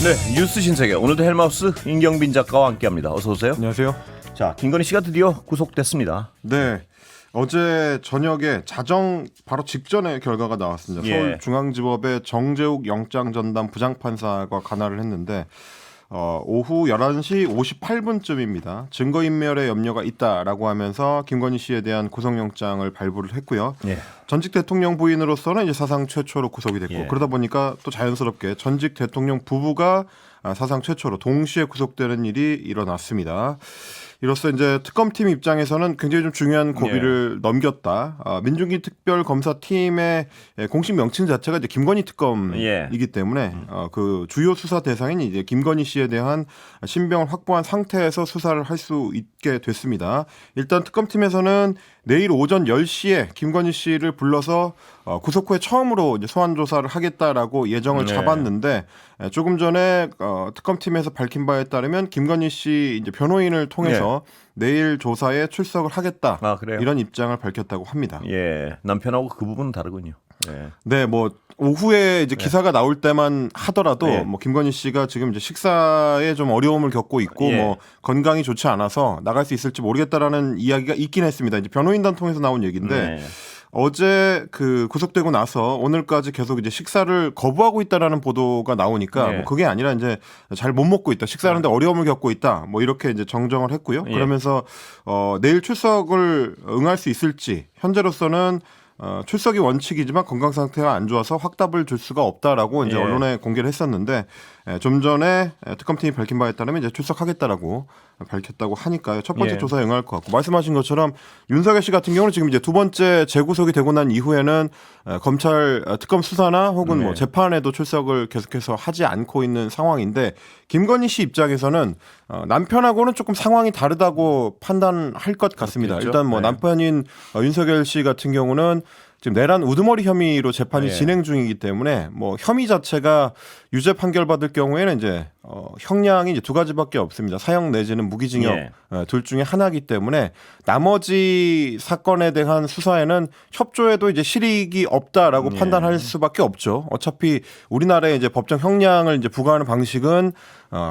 네, 뉴스 신세계 오늘도 헬마우스 임경빈 작가와 함께합니다. 어서 오세요. 안녕하세요. 자, 김건희 씨가 드디어 구속됐습니다. 네, 어제 저녁에 자정 바로 직전에 결과가 나왔습니다. 예. 서울중앙지법의 정재욱 영장전담 부장판사가 관할을 했는데 오후 11시 58분쯤입니다. 증거인멸의 염려가 있다라고 하면서 김건희 씨에 대한 구속영장을 발부를 했고요. 예. 전직 대통령 부인으로서는 이제 사상 최초로 구속이 됐고 예. 그러다 보니까 또 자연스럽게 전직 대통령 부부가 사상 최초로 동시에 구속되는 일이 일어났습니다. 이로써 이제 특검팀 입장에서는 굉장히 좀 중요한 고비를 넘겼다. 민중기 특별검사팀의 공식 명칭 자체가 이제 김건희 특검이기 때문에 그 주요 수사 대상인 이제 김건희 씨에 대한 신병을 확보한 상태에서 수사를 할 수 있게 됐습니다. 일단 특검팀에서는 내일 오전 10시에 김건희 씨를 불러서 구속 후에 처음으로 이제 소환 조사를 하겠다라고 예정을 잡았는데 조금 전에 특검팀에서 밝힌 바에 따르면 김건희 씨 이제 변호인을 통해서 내일 조사에 출석을 하겠다. 그래요? 이런 입장을 밝혔다고 합니다. 예, 남편하고 그 부분은 다르군요. 예. 네, 뭐 오후에 이제 기사가 나올 때만 하더라도 뭐 김건희 씨가 지금 이제 식사에 좀 어려움을 겪고 있고 뭐 건강이 좋지 않아서 나갈 수 있을지 모르겠다라는 이야기가 있긴 했습니다. 이제 변호인단 통해서 나온 얘기인데 어제 그 구속되고 나서 오늘까지 계속 이제 식사를 거부하고 있다라는 보도가 나오니까 뭐 그게 아니라 이제 잘 못 먹고 있다, 식사하는데 어려움을 겪고 있다, 뭐 이렇게 이제 정정을 했고요. 그러면서 내일 출석을 응할 수 있을지 현재로서는 출석이 원칙이지만 건강 상태가 안 좋아서 확답을 줄 수가 없다라고 이제 언론에 공개를 했었는데 좀 전에 특검팀이 밝힌 바에 따르면 이제 출석하겠다라고 밝혔다고 하니까요. 첫 번째 조사에 응할 것 같고 말씀하신 것처럼 윤석열 씨 같은 경우는 지금 이제 두 번째 재구속이 되고 난 이후에는 검찰 특검 수사나 혹은 뭐 재판에도 출석을 계속해서 하지 않고 있는 상황인데 김건희 씨 입장에서는 남편하고는 조금 상황이 다르다고 판단할 것 같습니다. 그렇겠죠? 일단 뭐 남편인 윤석열 씨 같은 경우는 지금 내란 우두머리 혐의로 재판이 진행 중이기 때문에 뭐 혐의 자체가 유죄 판결 받을 경우에는 이제 형량이 이제 두 가지밖에 없습니다. 사형 내지는 무기징역 둘 중에 하나이기 때문에 나머지 사건에 대한 수사에는 협조에도 이제 실익이 없다라고 판단할 수밖에 없죠. 어차피 우리나라의 이제 법정 형량을 이제 부과하는 방식은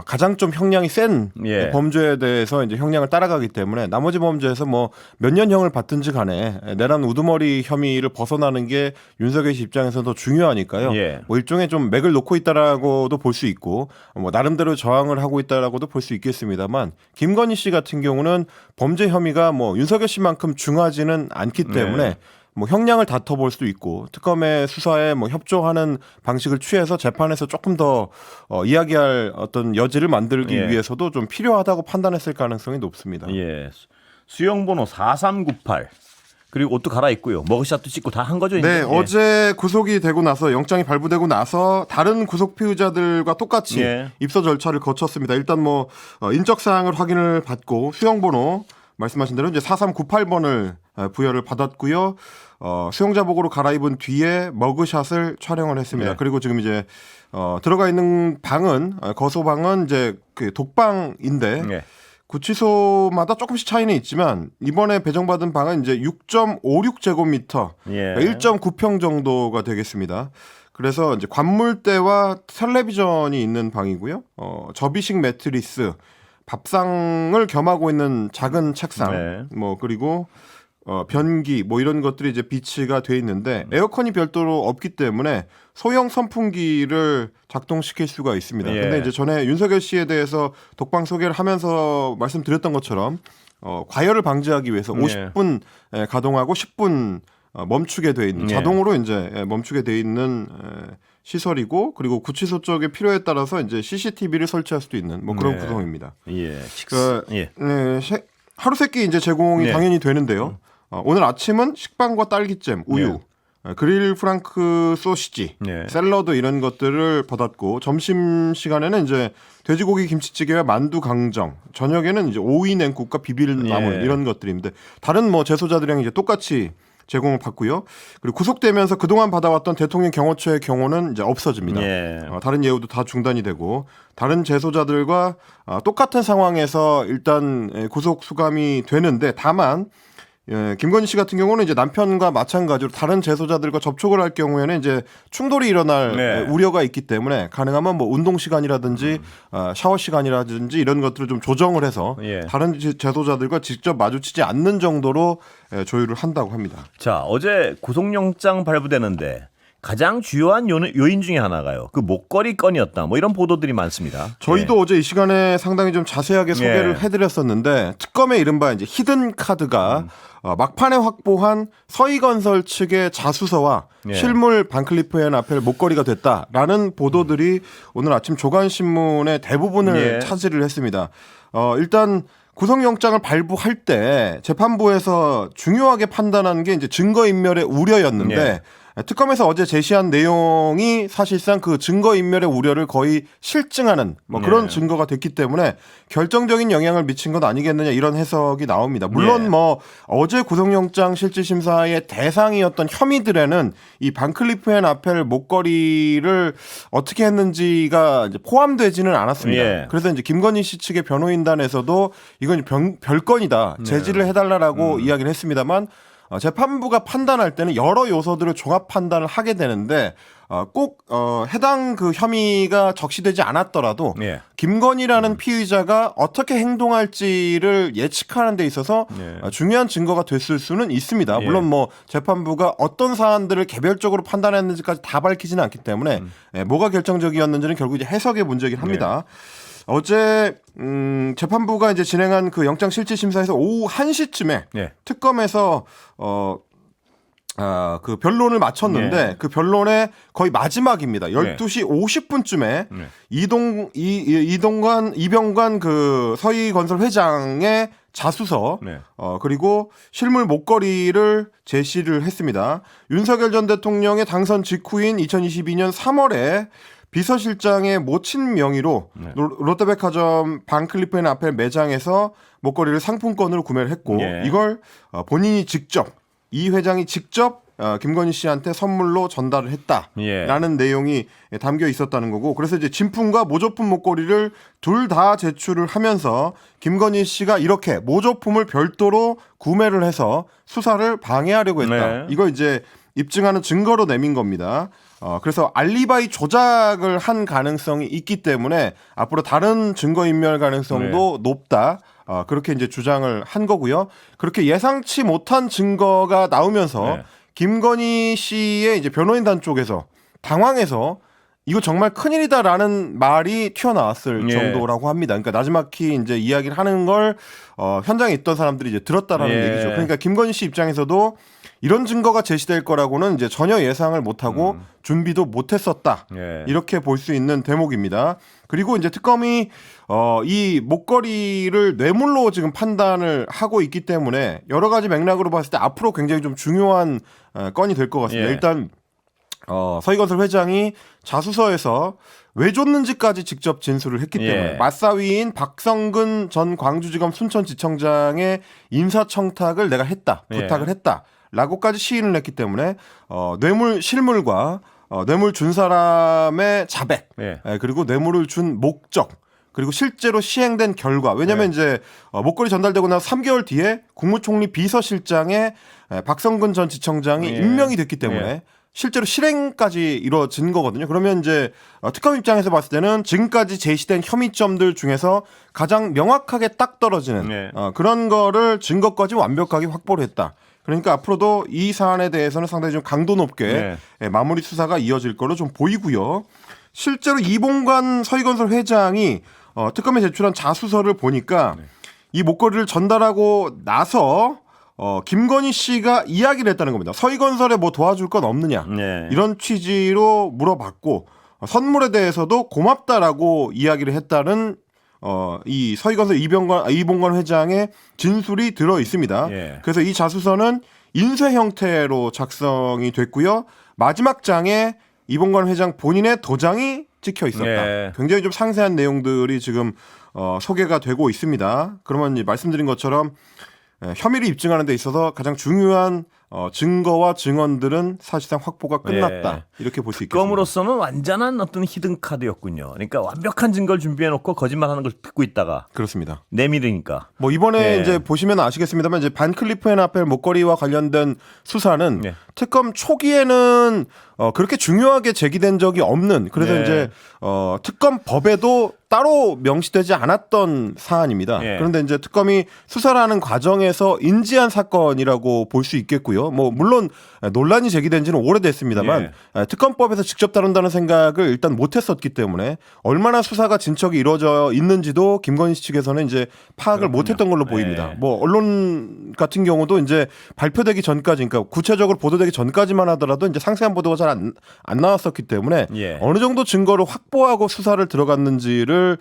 가장 좀 형량이 센 범죄에 대해서 이제 형량을 따라가기 때문에 나머지 범죄에서 뭐 몇 년형을 받든지 간에 내란 우두머리 혐의를 벗어나는 게 윤석열 씨 입장에서 더 중요하니까요. 뭐 일종의 좀 맥을 놓고 있다라고도 볼 수 있고 뭐 나름대로 저항을 하고 있다라고도 볼 수 있겠습니다만 김건희 씨 같은 경우는 범죄 혐의가 뭐 윤석열 씨만큼 중하지는 않기 때문에 뭐 형량을 다퉈볼 수도 있고 특검의 수사에 뭐 협조하는 방식을 취해서 재판에서 조금 더 이야기할 어떤 여지를 만들기 위해서도 좀 필요하다고 판단했을 가능성이 높습니다. 수용번호 4398 그리고 옷도 갈아입고요. 머그샷도 찍고 다 한 거죠? 네, 어제 구속이 되고 나서 영장이 발부되고 나서 다른 구속 피의자들과 똑같이 입소 절차를 거쳤습니다. 일단 뭐 인적 사항을 확인을 받고 수용번호 말씀하신 대로 이제 4398번을 부여를 받았고요. 수용자복으로 갈아입은 뒤에 머그샷을 촬영을 했습니다. 그리고 지금 이제 들어가 있는 방은 거소방은 이제 그 독방인데 구치소마다 조금씩 차이는 있지만 이번에 배정받은 방은 이제 6.56제곱미터, 1.9평 정도가 되겠습니다. 그래서 이제 관물대와 텔레비전이 있는 방이고요. 접이식 매트리스, 밥상을 겸하고 있는 작은 책상, 뭐 그리고 변기 뭐 이런 것들이 이제 비치가 돼 있는데 에어컨이 별도로 없기 때문에 소형 선풍기를 작동시킬 수가 있습니다. 근데 이제 전에 윤석열 씨에 대해서 독방 소개를 하면서 말씀드렸던 것처럼 과열을 방지하기 위해서 50분 가동하고 10분 멈추게 돼 있는 자동으로 이제 멈추게 돼 있는 시설이고 그리고 구치소 쪽의 필요에 따라서 이제 CCTV를 설치할 수도 있는 뭐 그런 구성입니다. 하루 세끼 이제 제공이 당연히 되는데요. 오늘 아침은 식빵과 딸기잼, 우유, 그릴 프랑크 소시지, 샐러드 이런 것들을 받았고 점심 시간에는 이제 돼지고기 김치찌개와 만두 강정, 저녁에는 이제 오이 냉국과 비빔나물 이런 것들인데 다른 뭐 재소자들이랑 이제 똑같이 제공을 받고요. 그리고 구속되면서 그동안 받아왔던 대통령 경호처의 경호는 이제 없어집니다. 다른 예우도 다 중단이 되고 다른 재소자들과 똑같은 상황에서 일단 구속 수감이 되는데 다만 김건희 씨 같은 경우는 이제 남편과 마찬가지로 다른 재소자들과 접촉을 할 경우에는 이제 충돌이 일어날 네. 우려가 있기 때문에 가능하면 뭐 운동 시간이라든지 샤워 시간이라든지 이런 것들을 좀 조정을 해서 예. 다른 재소자들과 직접 마주치지 않는 정도로 조율을 한다고 합니다. 자, 어제 구속영장 발부되는데 가장 주요한 요인 중에 하나가요. 그 목걸이 건이었다. 뭐 이런 보도들이 많습니다. 저희도 어제 이 시간에 상당히 좀 자세하게 소개를 해드렸었는데 특검의 이른바 이제 히든 카드가 막판에 확보한 서희건설 측의 자수서와 실물 반클리프 앤 아펠 목걸이가 됐다라는 보도들이 오늘 아침 조간신문의 대부분을 차지를 했습니다. 일단 구속영장을 발부할 때 재판부에서 중요하게 판단한 게 이제 증거인멸의 우려였는데 특검에서 어제 제시한 내용이 사실상 그 증거인멸의 우려를 거의 실증하는 뭐 그런 증거가 됐기 때문에 결정적인 영향을 미친 건 아니겠느냐 이런 해석이 나옵니다. 물론 뭐 어제 구속영장 실질심사의 대상이었던 혐의들에는 이 반클리프 앤 아펠 목걸이를 어떻게 했는지가 이제 포함되지는 않았습니다. 그래서 이제 김건희 씨 측의 변호인단에서도 이건 별건이다. 제지를 해달라고 이야기를 했습니다만 재판부가 판단할 때는 여러 요소들을 종합 판단을 하게 되는데 꼭 해당 그 혐의가 적시되지 않았더라도 김건희라는 피의자가 어떻게 행동할지를 예측하는 데 있어서 중요한 증거가 됐을 수는 있습니다. 물론 뭐 재판부가 어떤 사안들을 개별적으로 판단했는지까지 다 밝히지는 않기 때문에 뭐가 결정적이었는지는 결국 이제 해석의 문제이긴 합니다. 어제 재판부가 이제 진행한 그 영장실질심사에서 오후 1시쯤에 특검에서 그 변론을 마쳤는데 그 변론의 거의 마지막입니다. 12시 50분쯤에 이병관 그 서희건설 회장의 자수서 그리고 실물 목걸이를 제시를 했습니다. 윤석열 전 대통령의 당선 직후인 2022년 3월에 비서실장의 모친 명의로 롯데백화점 반클리프 앤 아펠 매장에서 목걸이를 상품권으로 구매를 했고 이걸 본인이 직접 이 회장이 직접 김건희 씨한테 선물로 전달을 했다라는 내용이 담겨 있었다는 거고 그래서 이제 진품과 모조품 목걸이를 둘 다 제출을 하면서 김건희 씨가 이렇게 모조품을 별도로 구매를 해서 수사를 방해하려고 했다. 이걸 이제 입증하는 증거로 내민 겁니다. 그래서 알리바이 조작을 한 가능성이 있기 때문에 앞으로 다른 증거인멸 가능성도 높다. 그렇게 이제 주장을 한 거고요. 그렇게 예상치 못한 증거가 나오면서 김건희 씨의 이제 변호인단 쪽에서 당황해서 이거 정말 큰일이다라는 말이 튀어나왔을 정도라고 합니다. 그러니까 나지막히 이제 이야기를 하는 걸 현장에 있던 사람들이 이제 들었다라는 얘기죠. 그러니까 김건희 씨 입장에서도 이런 증거가 제시될 거라고는 이제 전혀 예상을 못하고 준비도 못했었다. 이렇게 볼 수 있는 대목입니다. 그리고 이제 특검이 이 목걸이를 뇌물로 지금 판단을 하고 있기 때문에 여러 가지 맥락으로 봤을 때 앞으로 굉장히 좀 중요한 건이 될 것 같습니다. 일단 서희건설 회장이 자수서에서 왜 줬는지까지 직접 진술을 했기 때문에 맞사위인 박성근 전 광주지검 순천지청장의 인사청탁을 내가 했다. 부탁을 했다. 라고까지 시인을 했기 때문에 뇌물 실물과 뇌물 준 사람의 자백 그리고 뇌물을 준 목적 그리고 실제로 시행된 결과 왜냐하면 이제 목걸이 전달되고 나서 3개월 뒤에 국무총리 비서실장에 박성근 전 지청장이 임명이 됐기 때문에 실제로 실행까지 이루어진 거거든요. 그러면 이제 특검 입장에서 봤을 때는 지금까지 제시된 혐의점들 중에서 가장 명확하게 딱 떨어지는 그런 거를 증거까지 완벽하게 확보를 했다. 그러니까 앞으로도 이 사안에 대해서는 상당히 좀 강도 높게 마무리 수사가 이어질 거로 좀 보이고요. 실제로 이봉관 서희건설 회장이 특검에 제출한 자수서를 보니까 이 목걸이를 전달하고 나서 김건희 씨가 이야기를 했다는 겁니다. 서희건설에 뭐 도와줄 건 없느냐 이런 취지로 물어봤고 선물에 대해서도 고맙다라고 이야기를 했다는 이 서희건설 이봉관 회장의 진술이 들어 있습니다. 그래서 이 자수서는 인쇄 형태로 작성이 됐고요. 마지막 장에 이봉관 회장 본인의 도장이 찍혀 있었다. 굉장히 좀 상세한 내용들이 지금 소개가 되고 있습니다. 그러면 말씀드린 것처럼 혐의를 입증하는 데 있어서 가장 중요한 증거와 증언들은 사실상 확보가 끝났다. 예. 이렇게 볼 수 있겠습니다. 특검으로서는 완전한 어떤 히든 카드였군요. 그러니까 완벽한 증거를 준비해놓고 거짓말하는 걸 듣고 있다가 그렇습니다. 내밀으니까. 뭐 이번에 예. 이제 보시면 아시겠습니다만 이제 반클리프 앤 아펠 목걸이와 관련된 수사는 예. 특검 초기에는 그렇게 중요하게 제기된 적이 없는 그래서 예. 이제 특검 법에도 따로 명시되지 않았던 사안입니다. 예. 그런데 이제 특검이 수사를 하는 과정에서 인지한 사건이라고 볼 수 있겠고요. 뭐 물론 논란이 제기된 지는 오래됐습니다만 특검법에서 직접 다룬다는 생각을 일단 못했었기 때문에 얼마나 수사가 진척이 이루어져 있는지도 김건희 씨 측에서는 이제 파악을 못했던 걸로 보입니다. 예. 뭐 언론 같은 경우도 이제 발표되기 전까지, 그러니까 구체적으로 보도되기 전까지만 하더라도 이제 상세한 보도가 잘 안 나왔었기 때문에 예. 어느 정도 증거를 확보하고 수사를 들어갔는지를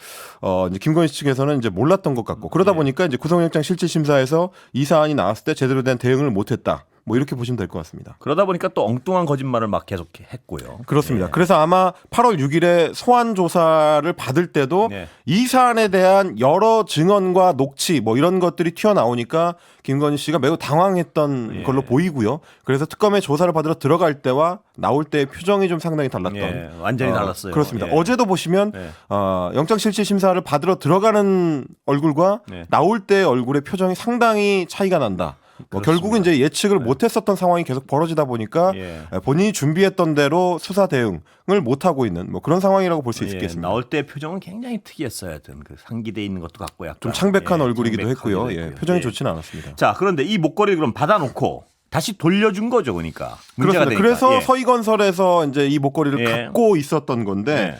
이제 김건희 씨 측에서는 이제 몰랐던 것 같고 그러다 보니까 이제 구속영장 실질심사에서 이 사안이 나왔을 때 제대로 된 대응을 못했다. 뭐 이렇게 보시면 될 것 같습니다. 그러다 보니까 또 엉뚱한 거짓말을 막 계속 했고요. 그렇습니다. 예. 그래서 아마 8월 6일에 소환 조사를 받을 때도 네. 이 사안에 대한 여러 증언과 녹취 뭐 이런 것들이 튀어나오니까 김건희 씨가 매우 당황했던 예. 걸로 보이고요. 그래서 특검의 조사를 받으러 들어갈 때와 나올 때의 표정이 좀 상당히 달랐던. 예, 완전히 달랐어요. 그렇습니다. 예. 어제도 보시면 예. 영장실질심사를 받으러 들어가는 얼굴과 예. 나올 때의 얼굴의 표정이 상당히 차이가 난다. 뭐 결국은 이제 예측을 못했었던 상황이 계속 벌어지다 보니까 예. 본인이 준비했던 대로 수사 대응을 못하고 있는 뭐 그런 상황이라고 볼 수 예, 있겠습니다. 나올 때 표정은 굉장히 특이했어요. 하여튼 그 상기돼 있는 것도 같고 약간 좀 창백한 예, 얼굴이기도 창백하기도 했고요. 예, 했고요. 표정이 예. 좋지는 않았습니다. 자, 그런데 이 목걸이를 그럼 받아놓고 다시 돌려준 거죠, 그러니까. 문제가 그렇습니다. 되니까. 그래서 예. 서희건설에서 이제 이 목걸이를 예. 갖고 있었던 건데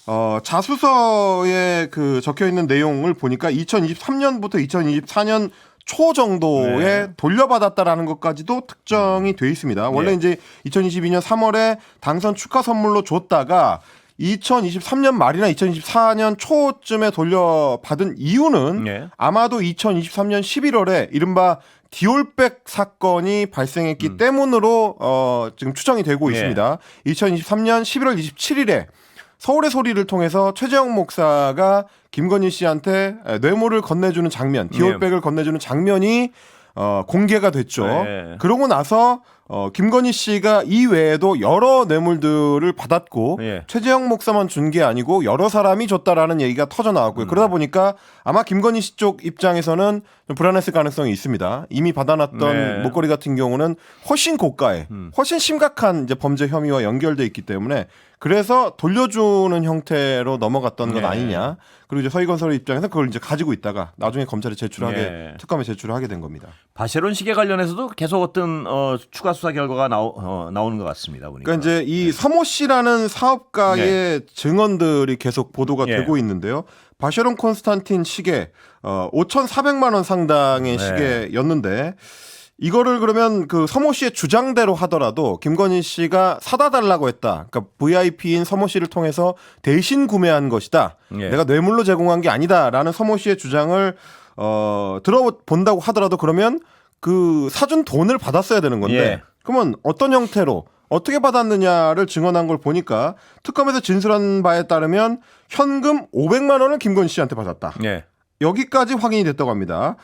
예. 자수서에 그 적혀 있는 내용을 보니까 2023년부터 2024년 초 정도에 네. 돌려받았다라는 것까지도 특정이 돼 있습니다. 원래 예. 이제 2022년 3월에 당선 축하 선물로 줬다가 2023년 말이나 2024년 초쯤에 돌려받은 이유는 예. 아마도 2023년 11월에 이른바 디올백 사건이 발생했기 때문으로 지금 추정이 되고 예. 있습니다. 2023년 11월 27일에 서울의 소리를 통해서 최재형 목사가 김건희 씨한테 뇌물을 건네주는 장면, 디올백을 건네주는 장면이 공개가 됐죠. 네. 그러고 나서 김건희 씨가 이 외에도 여러 뇌물들을 받았고 예. 최재형 목사만 준 게 아니고 여러 사람이 줬다라는 얘기가 터져 나왔고요. 그러다 보니까 아마 김건희 씨 쪽 입장에서는 좀 불안했을 가능성이 있습니다. 이미 받아놨던 네. 목걸이 같은 경우는 훨씬 고가의, 훨씬 심각한 이제 범죄 혐의와 연결돼 있기 때문에 그래서 돌려주는 형태로 넘어갔던 것 네. 아니냐. 그리고 이제 서희건설 입장에서 그걸 이제 가지고 있다가 나중에 검찰에 제출하게 네. 특검에 제출을 하게 된 겁니다. 바쉐론 시계 관련해서도 계속 어떤 추가 수사 결과가 나오는 것 같습니다. 보니까. 그러니까 이제 이 서모 씨라는 사업가의 증언들이 계속 보도가 예. 되고 있는데요. 바쉐론 콘스탄틴 시계 5,400만 원 상당의 네. 시계였는데 이거를 그러면 그 서모 씨의 주장대로 하더라도 김건희 씨가 사다 달라고 했다. 그러니까 VIP인 서모 씨를 통해서 대신 구매한 것이다. 예. 내가 뇌물로 제공한 게 아니다라는 서모 씨의 주장을 들어본다고 하더라도 그러면 그 사준 돈을 받았어야 되는 건데 예. 그러면 어떤 형태로 어떻게 받았느냐를 증언한 걸 보니까 특검에서 진술한 바에 따르면 현금 500만 원을 김건희 씨한테 받았다. 예. 여기까지 확인이 됐다고 합니다.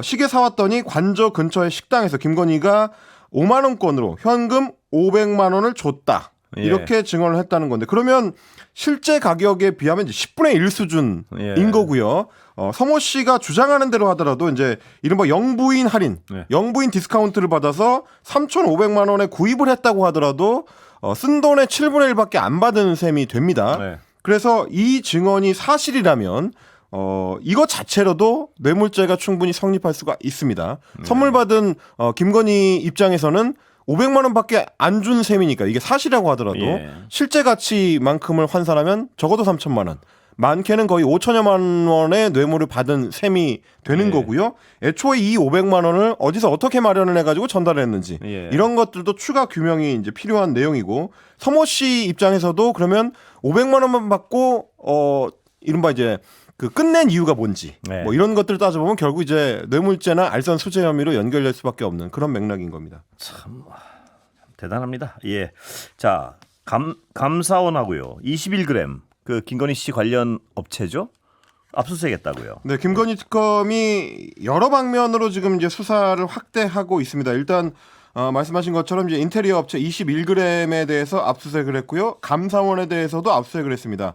시계 사왔더니 관저 근처의 식당에서 김건희가 5만 원권으로 현금 500만 원을 줬다. 예. 이렇게 증언을 했다는 건데 그러면 실제 가격에 비하면 이제 10분의 1 수준인 예. 거고요. 서모 씨가 주장하는 대로 하더라도 이제 이른바 영부인 할인, 네. 영부인 디스카운트를 받아서 3,500만 원에 구입을 했다고 하더라도 쓴 돈의 7분의 1밖에 안 받은 셈이 됩니다. 네. 그래서 이 증언이 사실이라면 이것 자체로도 뇌물죄가 충분히 성립할 수가 있습니다. 선물 받은 김건희 입장에서는 500만 원밖에 안 준 셈이니까 이게 사실이라고 하더라도 예. 실제 가치만큼을 환산하면 적어도 3천만 원. 많게는 거의 5천여만 원의 뇌물을 받은 셈이 되는 예. 거고요. 애초에 이 500만 원을 어디서 어떻게 마련을 해가지고 전달했는지 예. 이런 것들도 추가 규명이 이제 필요한 내용이고 서모 씨 입장에서도 그러면 500만 원만 받고 이른바 이제 그 끝낸 이유가 뭔지 네. 뭐 이런 것들을 따져보면 결국 이제 뇌물죄나 알선 수재 혐의로 연결될 수밖에 없는 그런 맥락인 겁니다. 참 대단합니다. 예. 자, 감사원하고요. 21g 그 김건희 씨 관련 업체죠? 압수수색했다고요. 네, 김건희 특검이 여러 방면으로 지금 이제 수사를 확대하고 있습니다. 일단 말씀하신 것처럼 이제 인테리어 업체 21g에 대해서 압수수색을 했고요. 감사원에 대해서도 압수수색을 했습니다.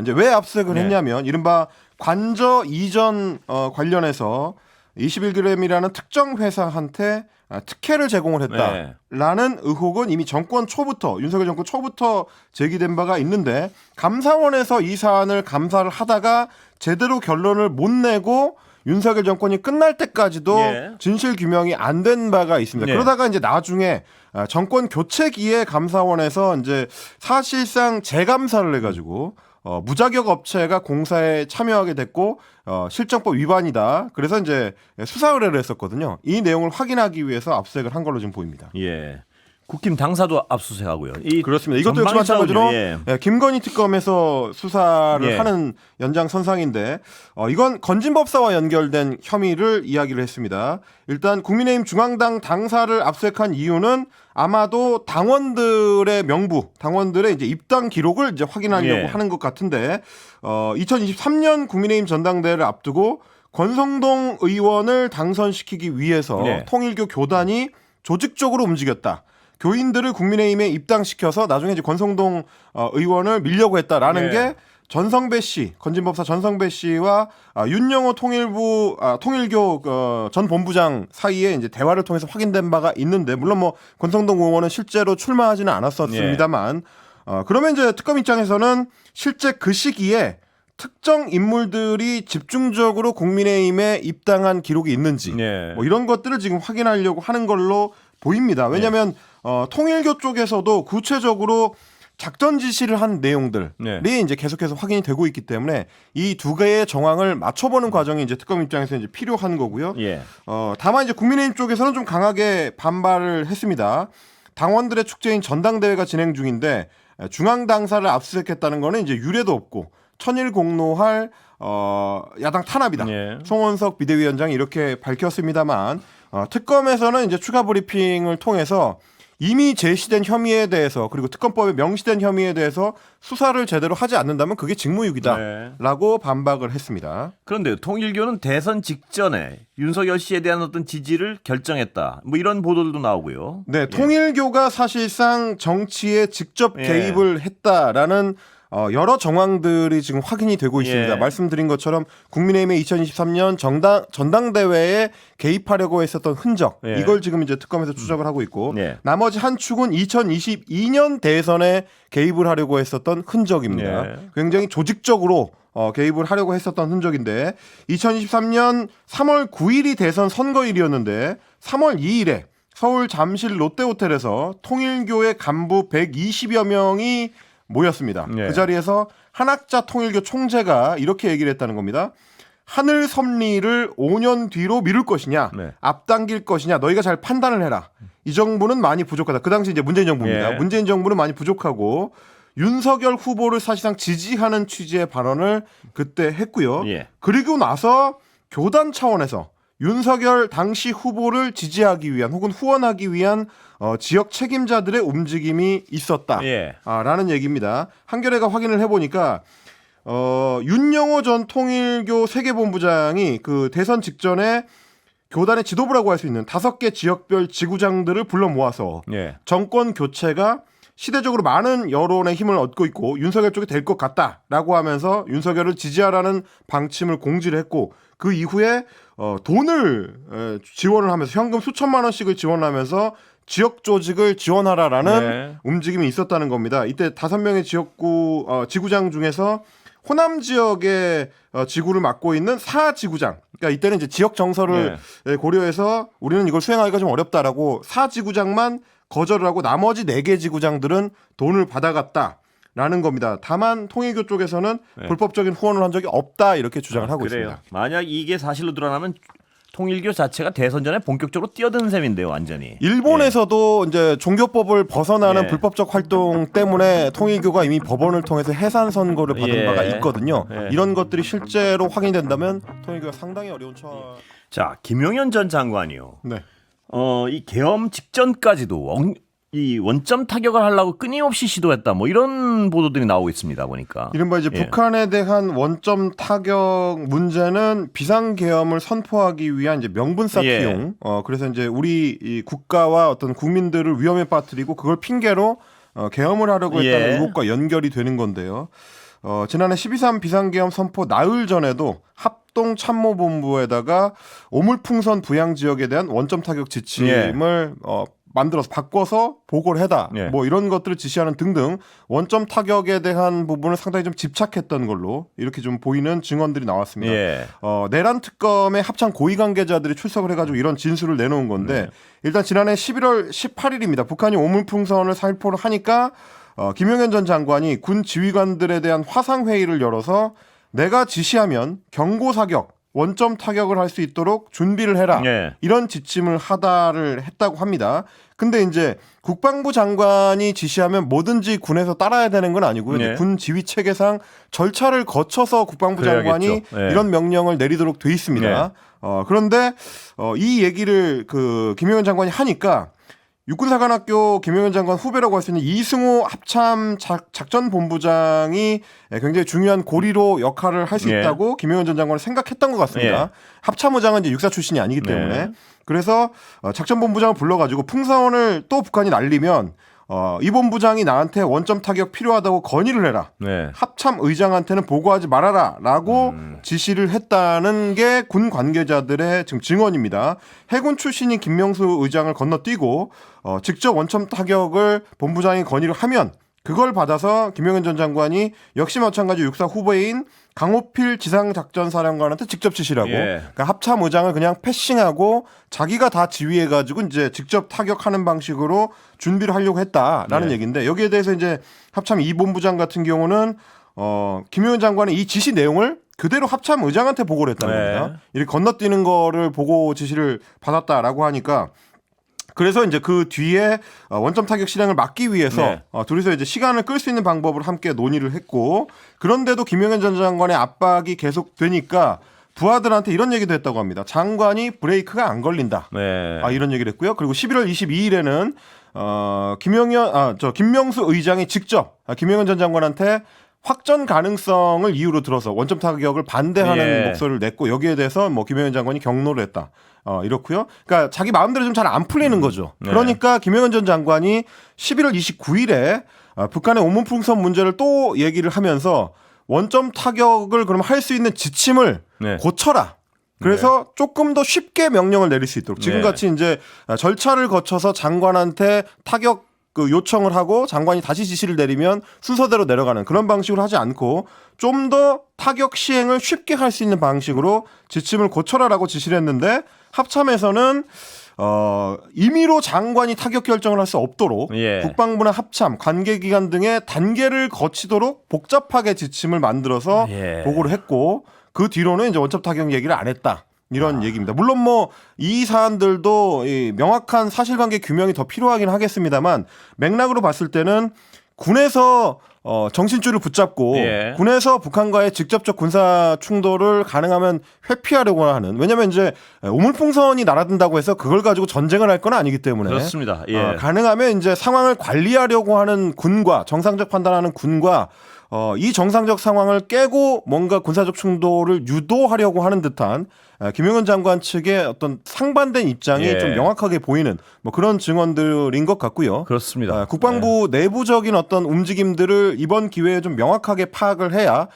이제 왜 압수수색을 네. 했냐면 이른바 관저 이전 관련해서 21g이라는 특정 회사한테 특혜를 제공을 했다라는 의혹은 이미 정권 초부터 윤석열 정권 초부터 제기된 바가 있는데 감사원에서 이 사안을 감사를 하다가 제대로 결론을 못 내고 윤석열 정권이 끝날 때까지도 진실 규명이 안 된 바가 있습니다. 그러다가 이제 나중에 정권 교체기에 감사원에서 이제 사실상 재감사를 해가지고 무자격 업체가 공사에 참여하게 됐고 실정법 위반이다. 그래서 이제 수사 의뢰를 했었거든요. 이 내용을 확인하기 위해서 압수수색을 한 걸로 지금 보입니다. 예. 국힘 당사도 압수수색하고요. 그렇습니다. 이것도 역시 마찬가지로 김건희 특검에서 수사를 하는 연장선상인데 이건 건진법사와 연결된 혐의를 이야기를 했습니다. 일단 국민의힘 중앙당 당사를 압수수색한 이유는 아마도 당원들의 명부, 당원들의 이제 입당 기록을 이제 확인하려고 하는 것 같은데 2023년 국민의힘 전당대회를 앞두고 권성동 의원을 당선시키기 위해서 통일교 교단이 조직적으로 움직였다. 교인들을 국민의힘에 입당시켜서 나중에 이제 권성동 의원을 밀려고 했다라는 게 전성배 씨, 건진법사 전성배 씨와 윤영호 통일교 전 본부장 사이에 이제 대화를 통해서 확인된 바가 있는데 물론 뭐 권성동 의원은 실제로 출마하지는 않았었습니다만 그러면 이제 특검 입장에서는 실제 그 시기에 특정 인물들이 집중적으로 국민의힘에 입당한 기록이 있는지 뭐 이런 것들을 지금 확인하려고 하는 걸로 보입니다. 왜냐하면 통일교 쪽에서도 구체적으로 작전 지시를 한 내용들이 이제 계속해서 확인이 되고 있기 때문에 이 두 개의 정황을 맞춰보는 과정이 이제 특검 입장에서 이제 필요한 거고요. 다만 이제 국민의힘 쪽에서는 좀 강하게 반발을 했습니다. 당원들의 축제인 전당대회가 진행 중인데 중앙 당사를 압수수색했다는 거는 이제 유례도 없고 천일 공노할 야당 탄압이다. 송원석 비대위원장이 이렇게 밝혔습니다만 특검에서는 이제 추가 브리핑을 통해서 이미 제시된 혐의에 대해서 그리고 특검법에 명시된 혐의에 대해서 수사를 제대로 하지 않는다면 그게 직무유기다라고 반박을 했습니다. 그런데 통일교는 대선 직전에 윤석열 씨에 대한 어떤 지지를 결정했다. 뭐 이런 보도들도 나오고요. 네, 통일교가 사실상 정치에 직접 개입을 했다라는 여러 정황들이 지금 확인이 되고 있습니다. 말씀드린 것처럼 국민의힘의 2023년 전당대회에 개입하려고 했었던 흔적 이걸 지금 이제 특검에서 추적을 하고 있고 나머지 한 축은 2022년 대선에 개입을 하려고 했었던 흔적입니다. 굉장히 조직적으로 개입을 하려고 했었던 흔적인데 2023년 3월 9일이 대선 선거일이었는데 3월 2일에 서울 잠실 롯데호텔에서 통일교의 간부 120여 명이 모였습니다. 그 자리에서 한학자 통일교 총재가 이렇게 얘기를 했다는 겁니다. 하늘 섭리를 5년 뒤로 미룰 것이냐, 앞당길 것이냐, 너희가 잘 판단을 해라. 이 정부는 많이 부족하다. 그 당시 이제 문재인 정부입니다. 문재인 정부는 많이 부족하고 윤석열 후보를 사실상 지지하는 취지의 발언을 그때 했고요. 그리고 나서 교단 차원에서 윤석열 당시 후보를 지지하기 위한 혹은 후원하기 위한 지역 책임자들의 움직임이 있었다라는 얘기입니다. 한겨레가 확인을 해보니까 윤영호 전 통일교 세계본부장이 그 대선 직전에 교단의 지도부라고 할 수 있는 5개 지역별 지구장들을 불러 모아서 정권 교체가 시대적으로 많은 여론의 힘을 얻고 있고 윤석열 쪽이 될 것 같다라고 하면서 윤석열을 지지하라는 방침을 공지를 했고 그 이후에 돈을 지원을 하면서 현금 수천만 원씩을 지원하면서 지역 조직을 지원하라라는 움직임이 있었다는 겁니다. 이때 5명의 지구장 중에서 호남 지역의 지구를 맡고 있는 4지구장. 그러니까 이때는 이제 지역 정서를 고려해서 우리는 이걸 수행하기가 좀 어렵다라고 4지구장만 거절을 하고 나머지 4개 지구장들은 돈을 받아갔다라는 겁니다. 다만 통일교 쪽에서는 불법적인 후원을 한 적이 없다 이렇게 주장을 하고 있습니다. 만약 이게 사실로 드러나면 통일교 자체가 대선 전에 본격적으로 뛰어든 셈인데요, 완전히. 일본에서도 이제 종교법을 벗어나는 불법적 활동 때문에 통일교가 이미 법원을 통해서 해산 선고를 받은 바가 있거든요. 이런 것들이 실제로 확인된다면 통일교가 상당히 어려운 처. 자, 김용현 전 장관이요. 이 계엄 직전까지도 이 원점 타격을 하려고 끊임없이 시도했다. 뭐 이런 보도들이 나오고 있습니다. 보니까. 이른바 이제 예. 북한에 대한 원점 타격 문제는 비상계엄을 선포하기 위한 이제 명분 쌓기용. 그래서 이제 우리 이 국가와 어떤 국민들을 위험에 빠뜨리고 그걸 핑계로 계엄을 하려고 했다는 의혹과 연결이 되는 건데요. 지난해 12.3 비상계엄 선포 나흘 전에도 합동참모본부에다가 오물풍선 부양 지역에 대한 원점 타격 지침을 만들어서 바꿔서 보고를 해다. 뭐 이런 것들을 지시하는 등등 원점 타격에 대한 부분을 상당히 좀 집착했던 걸로 이렇게 좀 보이는 증언들이 나왔습니다. 내란 특검의 합참 고위 관계자들이 출석을 해가지고 이런 진술을 내놓은 건데 일단 지난해 11월 18일입니다. 북한이 오물풍선을 살포를 하니까 김용현 전 장관이 군 지휘관들에 대한 화상회의를 열어서 내가 지시하면 경고 사격, 원점 타격을 할 수 있도록 준비를 해라. 이런 지침을 하다를 했다고 합니다. 근데 이제 국방부 장관이 지시하면 뭐든지 군에서 따라야 되는 건 아니고요. 군 지휘 체계상 절차를 거쳐서 국방부 장관이 이런 명령을 내리도록 돼 있습니다. 그런데 이 얘기를 그 김용현 장관이 하니까 육군사관학교 김용현 장관 후배라고 할 수 있는 이승호 합참 작전본부장이 굉장히 중요한 고리로 역할을 할 수 있다고 김용현 전 장관은 생각했던 것 같습니다. 합참의장은 이제 육사 출신이 아니기 때문에 그래서 작전본부장을 불러가지고 풍선을 또 북한이 날리면 이 본부장이 나한테 원점 타격 필요하다고 건의를 해라. 합참 의장한테는 보고하지 말아라 라고 지시를 했다는 게 군 관계자들의 지금 증언입니다. 해군 출신인 김명수 의장을 건너뛰고 직접 원점 타격을 본부장이 건의를 하면 그걸 받아서 김용현 전 장관이 역시 마찬가지 육사 후배인 강호필 지상작전사령관한테 직접 지시라고 그러니까 합참 의장을 그냥 패싱하고 자기가 다 지휘해가지고 이제 직접 타격하는 방식으로 준비를 하려고 했다라는 얘기인데 여기에 대해서 이제 합참 이 본부장 같은 경우는 김용현 장관의 이 지시 내용을 그대로 합참 의장한테 보고를 했다는 겁니다. 이렇게 건너뛰는 거를 보고 지시를 받았다라고 하니까 그래서 이제 그 뒤에 원점 타격 실행을 막기 위해서 둘이서 이제 시간을 끌 수 있는 방법을 함께 논의를 했고 그런데도 김용현 전 장관의 압박이 계속되니까 부하들한테 이런 얘기도 했다고 합니다. 장관이 브레이크가 안 걸린다. 이런 얘기를 했고요. 그리고 11월 22일에는 김명수 의장이 직접 김용현 전 장관한테 확전 가능성을 이유로 들어서 원점 타격을 반대하는 목소리를 냈고 여기에 대해서 뭐 김용현 장관이 경로를 했다. 이렇고요. 그러니까 자기 마음대로 좀 잘 안 풀리는 거죠. 그러니까 김용현 전 장관이 11월 29일에 북한의 오물풍선 문제를 또 얘기를 하면서 원점 타격을 그럼 할 수 있는 지침을 고쳐라. 그래서 조금 더 쉽게 명령을 내릴 수 있도록 지금같이 이제 절차를 거쳐서 장관한테 타격 그 요청을 하고 장관이 다시 지시를 내리면 순서대로 내려가는 그런 방식으로 하지 않고 좀 더 타격 시행을 쉽게 할 수 있는 방식으로 지침을 고쳐라라고 지시를 했는데 합참에서는 임의로 장관이 타격 결정을 할 수 없도록 국방부나 합참, 관계기관 등의 단계를 거치도록 복잡하게 지침을 만들어서 보고를 했고 그 뒤로는 이제 원점 타격 얘기를 안 했다. 이런 얘기입니다. 물론 뭐 이 사안들도 이 명확한 사실관계 규명이 더 필요하긴 하겠습니다만 맥락으로 봤을 때는 군에서 정신줄을 붙잡고 군에서 북한과의 직접적 군사 충돌을 가능하면 회피하려고 하는 왜냐하면 이제 오물풍선이 날아든다고 해서 그걸 가지고 전쟁을 할 건 아니기 때문에 그렇습니다. 가능하면 이제 상황을 관리하려고 하는 군과 정상적 판단하는 군과 이 정상적 상황을 깨고 뭔가 군사적 충돌을 유도하려고 하는 듯한 김용현 장관 측의 어떤 상반된 입장이 좀 명확하게 보이는 뭐 그런 증언들인 것 같고요. 그렇습니다. 국방부 내부적인 어떤 움직임들을 이번 기회에 좀 명확하게 파악을 해야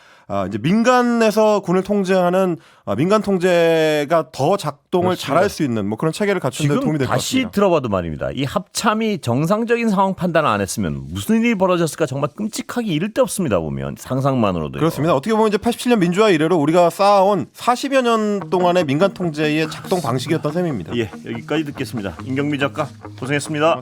이제 민간에서 군을 통제하는 민간 통제가 더 작동을 잘할 수 있는 뭐 그런 체계를 갖추는 데 도움이 될 것 같습니다. 다시 들어봐도 말입니다. 이 합참이 정상적인 상황 판단을 안 했으면 무슨 일이 벌어졌을까 정말 끔찍하기 이를 데 없습니다. 보면 상상만으로도. 그렇습니다. 어떻게 보면 이제 87년 민주화 이래로 우리가 쌓아온 40여 년 동안의 민간 통제의 작동 방식이었던 셈입니다. 여기까지 듣겠습니다. 임경미 작가 고생했습니다.